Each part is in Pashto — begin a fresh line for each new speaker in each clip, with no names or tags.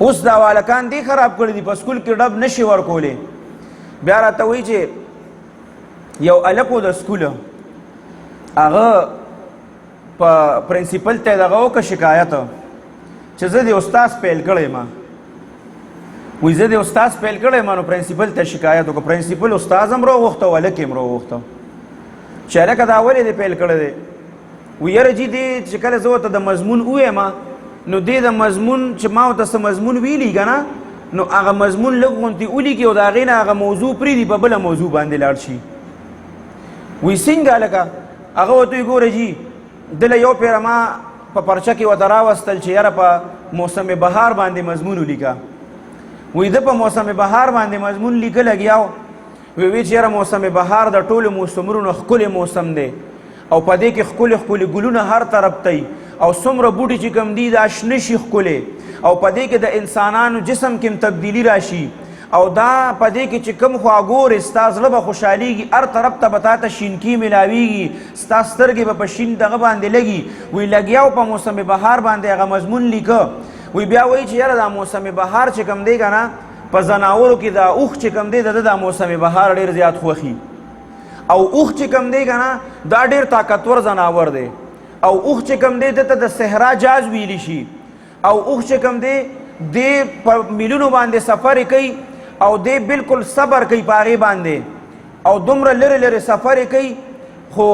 اوس دا والکان دی خراب کړی دي په سکول کې ډب نشي ورکولی بیا راته وایي چې یو هلک و د سکول هغه په پرنسپل ته دغه وکړه شکایت چې زه د استاد پیل کړی ما وایي زه د استاد پیل کړی ما نو پرنسپل ته شکایت وکړه پرنسپل استاد هم راوغوښته او هلک هم راوغوښته چې هلکه دا ولې دې پیل کړی دی وایي یاره جي دې چې کله زه ورته د مضمون ووایم نو دې د مضمون چې ما ورته څه مضمون ویلي که نه نو هغه مضمون لږ غوندې ولیکي او د هغې نه هغه موضوع پرېږدي په بله موضوع باندې لاړ شي وایي څنګه هلکه هغه ورته وایي ګوره جي دله یو پیره ما په پرچه کې ورته راوستل چې یاره په موسم بهار باندې مضمون ولیکه وایي ده په موسم بهار باندې مضمون لیکه لګیا و وی چې یاره موسم بهار د ټولو موسمونو نه ښکلی موسم دی او په دې کې ښکلي ښکلي ګلونه هر طرف ته او څومره بوټي چې کوم دي دا شنه شي ښکلي او په دې کې د انسانانو جسم کې هم تبدیلي راشي او دا په دې کې چې کوم خوا ګورې ستا زړه به خوشحالېږي هر طرف ته به تا ته شینکي میلاویږي ستا سترګې به په شین دغه باندې لګي وی لګیا و په موسم بهار باندې هغه مضمون لیکه وی بیا وایي چې یاره دا موسم بهار چې کوم دی که نه په ځناورو کې دا اوښ چې کوم دی د ده دا موسم بهار ډېر زیات خوښي او اوښ چې کوم دی که نه دا ډېر طاقتور ځناور دی او اوښ چې کوم دی دته د صحرا جاز ویلی شي او اوښ چې کوم دی دی په میلونو باندې سفر کوي او دی بالکل صبر کوي په هغې باندې او دومره لرې لرې سفر کوي خو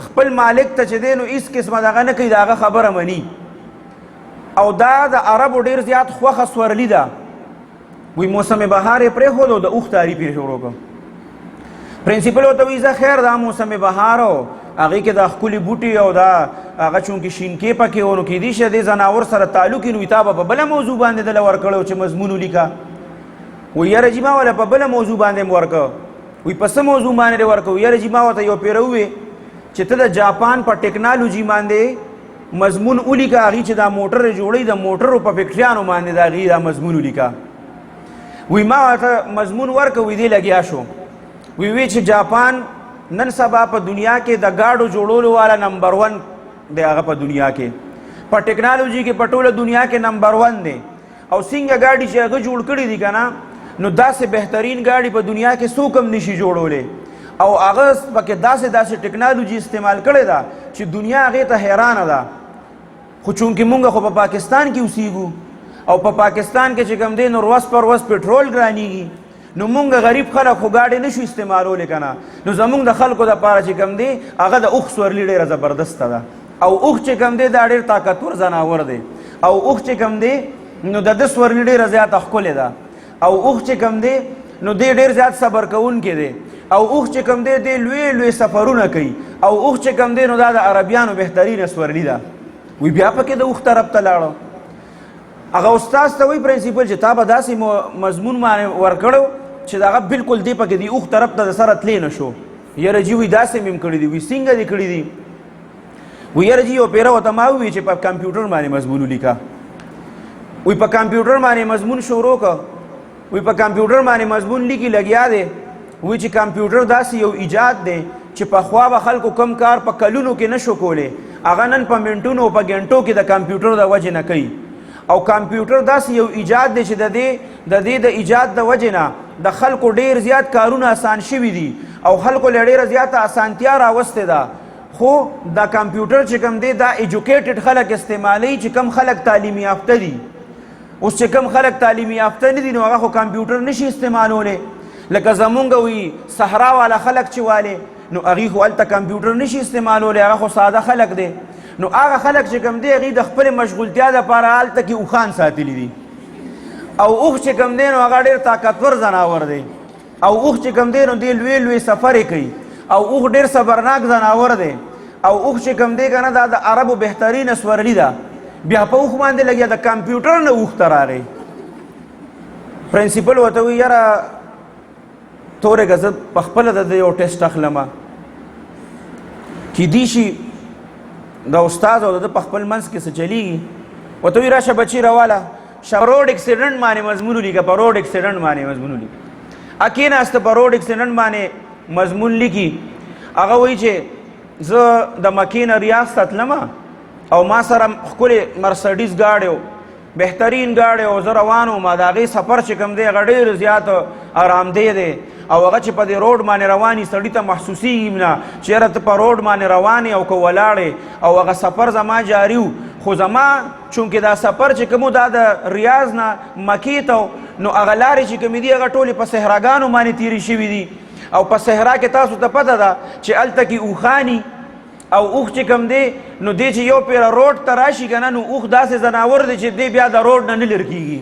خپل مالک ته چې دی نو هېڅ قسمه دغه نه کوي د هغه خبره مني او دا د عربو ډېر زیات خوښه سورلي ده وی موسم بهار یې پرېښود او د اوښ تعریف یې شروع کړ پرنسپل ورته وایي زه خیر دا موسم بهار و هغې کې دا ښکلي بوټي او دا هغه چونکې شینکې پکې و نو کیدای شي دې ځناور سره تعلق یې نو تا به په بله موضوع باندې دله ورکړی چې مضمون ولیکه وایي یاره جي ما وله په بله موضوع باندې م ورکه وایي په څه موضوع باندې دې ورکه یاره جي ما ورته یو پیره ووې چې ته د جاپان په ټیکنالوژي باندې مضمون ولیکه هغې چې دا موټر یې جوړوي د موټرو په فکټریانو باندې د هغې دا مضمون ولیکه وایي ما ورته مضمون ورکه وایي دې لګیا شو وی چې جاپان نن سبا په دنیا کې د ګاډو جوړولو والا نمبر 1 دی هغه په دنیا کې په ټیکنالوژي کې په ټوله دنیا کې نمبر 1 دی او څنګه ګاډي چې هغه جوړ کړي دي که نه نو داسې بهترین ګاډي په دنیا کې څوک هم نشي جوړولی او هغه پکې داسې ټیکنالوژي استعمال کړې ده چې دنیا هغې ته حیرانه ده خو چونکې مونږ خو په پاکستان کې اوسیږو او په پاکستان کې چې کوم دی نو ورځ پر ورځ پټرول ګرانېږي نو مونږ غریب خلک خو ګاډې نشو استعمالولی که نه نو زمونږ د خلکو دپاره چې کوم دی هغه د اوښ سورلي ډېره زبردسته ده او اوښ چې کوم دی دا ډېر طاقتور ځناور دی او اوښ چې کوم دی نو د ده سورلي ډېره زیاته ښکلې ده او اوښ چې کوم دی نو دی ډېر زیات صبر کوونکی دی او اوښ چې کوم دی دی لوی لوی سفرونه کوي او اوښ چې کوم دی نو دا د عربیانو بهترینه سورلي ده وی بیا پکې د اوښ طرف ته لاړو هغه استاذ ته وایي پرنسپل چې تا به داسې مضمون باندې ورکړو چې دغه بالکل دی پکې دی اوښ طرف ته د سره تلی نه شو یاره جي وایي داسې مې هم کړي دي وایي څنګه دې کړي دي وایي یاره جي یو پیره ورته ما ووایي چې په کمپیوټر باندې مضمون ولیکه وایي په کمپیوټر باندې مضمون شروع کړه وایي په کمپیوټر باندې مضمون لیکي لګیا دی وایي چې کمپیوټر داسې یو ایجاد دی چې پخوا به خلکو کم کار په کلونو کې نشو کولی هغه نن په منټونو او په ګنټو کې د کمپیوټر د وجې نه کوي او کمپیوټر داسې یو ایجاد دی چې د دې د ایجاد د وجې نه د خلکو ډېر زیات کارونه آسان شوي دي او خلکو له ډېره زیاته اسانتیا راوستې ده خو دا کمپیوټر چې کوم دی دا ایجوکیټډ خلک استعمالوي چې کم خلک تعلیم یافته دي اوس چې کم خلک تعلیم یافته نه دي نو هغه خو کمپیوټر نشي استعمالولی لکه زمونږ وي صحرا والا خلک چې والي نو هغې خو هلته کمپیوټر نشي استعمالولی هغه خو ساده خلک دی نو هغه خلک چې کوم دی هغې د خپلې مشغولتیا دپاره هلته کې اوښان ساتلي دي او اوښ چې کوم دی نو هغه ډېر طاقتور ځناور دی او اوښ چې کوم دی نو دی لوی لوی سفرې کوي او اوښ ډېر صبرناک ځناور دی او اوښ چې کوم دی که نه دا د عربو بهترینه سورلي ده بیا په اوښ باندې لګیا د کمپیوټر نه اوښ ته راغی پرنسپل ورته وایي یاره تورېږه زه پخپله د یو ټیسټ اخلمه کیدای شي د استاد او د په خپل منځ کې څه چلیږي ورته وایي راشه بچي راواله روډ اکسیډنټ باندې مضمون ولیکه په روډ اکسیډنټ باندې مضمون ولیکه کېناسته په روډ اکسیډنټ باندې مضمون لیکي هغه وایي چې زه د مکې نه ریاض ته تلمه او ما سره ښکلې مرسډیز ګاډی و بهترین گاډی او زه روان وم د هغې سفر چې کوم دی هغه ډېر زیات ارامدی دی او هغه چې په دې روډ باندې روان سړي ته محسوسېږي نه چې یاره ته په روډ باندې روان او که ولاړې او هغه سفر زما جاري و خو زما چونکې دا سفر چې کوم دا د ریاض نه مکې ته نو هغه لارې چې کومې دي هغه ټولې په صحراګانو باندې تېرې شوي دي او په صحرا کې تاسو ته پته ده چې هلته کې اوښاني او اوښ چې کوم دی نو دی چې یو پیره روډ ته راشي که نه نو اوښ داسې ځناور دی چې دی بیا د روډ نه نه لر کېږي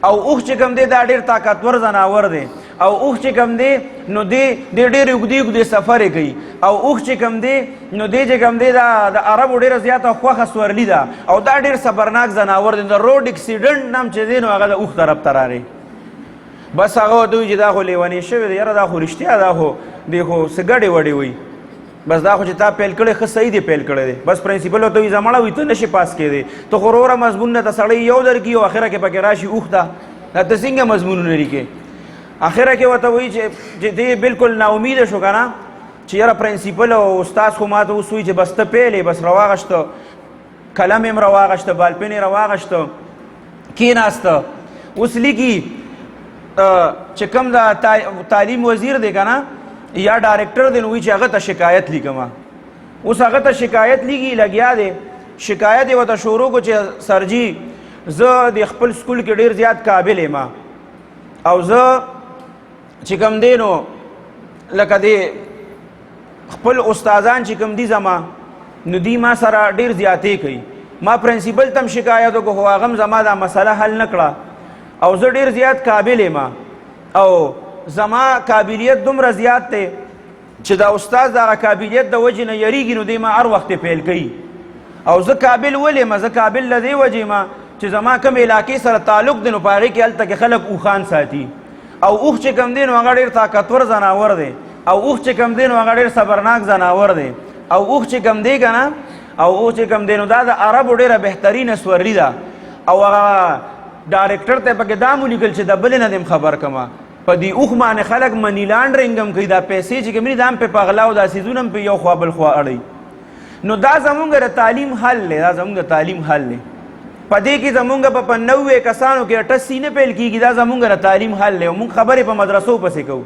او اوښ چې کوم دی دا ډېر طاقتور ځناور دی او اوښ چې کوم دی نو دی ډېرې اوږدې اوږدې سفرې کوي او اوښ چې کوم دی نو دی چې کوم دی دا د عربو ډېره زیاته خوښه سورلي ده او دا ډېر صبرناک ځناور دی د روډ اکسیډنټ نام چې دی نو هغه د اوښ طرف ته راغی بس هغه ورته وایي چې دا خو لیونی شوی دی یاره دا خو رښتیا دا خو دی خو څه ګډې وډې وایي بس دا خو چې تا پیل کړی ښه صحیح دی پیل کړی دی بس پرنسپل ورته وایي زمړه وایي ته نشي پاس کېدی ته خو وروره مضمون نه ته سړی یو درکړي او اخره کې پکې راشي اوښ ته دا ته څنګه مضمونونه لیکې اخره کې ورته وایي چې دی بالکل ناامیده شو که نه چې یاره پرنسپل او استاد خو ما ته اوس وایي چې بس ته پیل بس راواغشته قلم یې راواغشته بالپن یې راواغشته کېناسته اوس لیکي چې کوم د تعلیم وزیر دی که نه یا ډایرکټر دی نو وایي چې هغه ته شکایت لیکم اوس هغه ته شکایت لیکي لګیا دی شکایت یې ورته شروع کړو چې سرجي زه د خپل سکول کې ډېر زیات قابل یم او زه چې کوم دی نو لکه د خپل استادان چې کوم دي زما نو دی ما سره ډېر زیاتې کوي ما پرنسپل ته هم شکایت وکړو خو هغه هم زما دا مسله حل نه کړه او زه ډېر زیات قابل یم او زما قابلیت دومره زیات دی چې دا استاد د هغه قابلیت د وجې نه یریږي نو دی ما هر وخت پیل کوي او زه قابل ولې یم زه قابل له دې وجې یم چې زما کوم علاقې سره تعلق دی نو په هغې کې هلته کې خلک اوښان ساتي او اوښ چې کوم دی نو هغه ډېر طاقتور ځناور دی او اوښ چې کوم دی نو هغه ډېر صبرناک ځناور دی او اوښ چې کوم دی که نه او اوښ چې کوم دی نو دا د عربو ډېره بهترینه سورلي ده او هغه ډایرکټر ته پکې دا مو لیکل چې د بلې نه دې خبر کړمه په دې اوښ باندې خلک منی لانډرنګ هم کوي دا پیسې چې کوم دي دا هم پې په غلا او دا څیزونه هم پې یو خوا بل خوا اړوي نو دا زمونږ د تعلیم حل دی دا زمونږ د تعلیم حل دی په دې کې زمونږ په 90 کسانو کې 88 نه پیل کېږي دا زمونږ د تعلیم حل دی او مونږ خبرې په مدرسو پسې کوو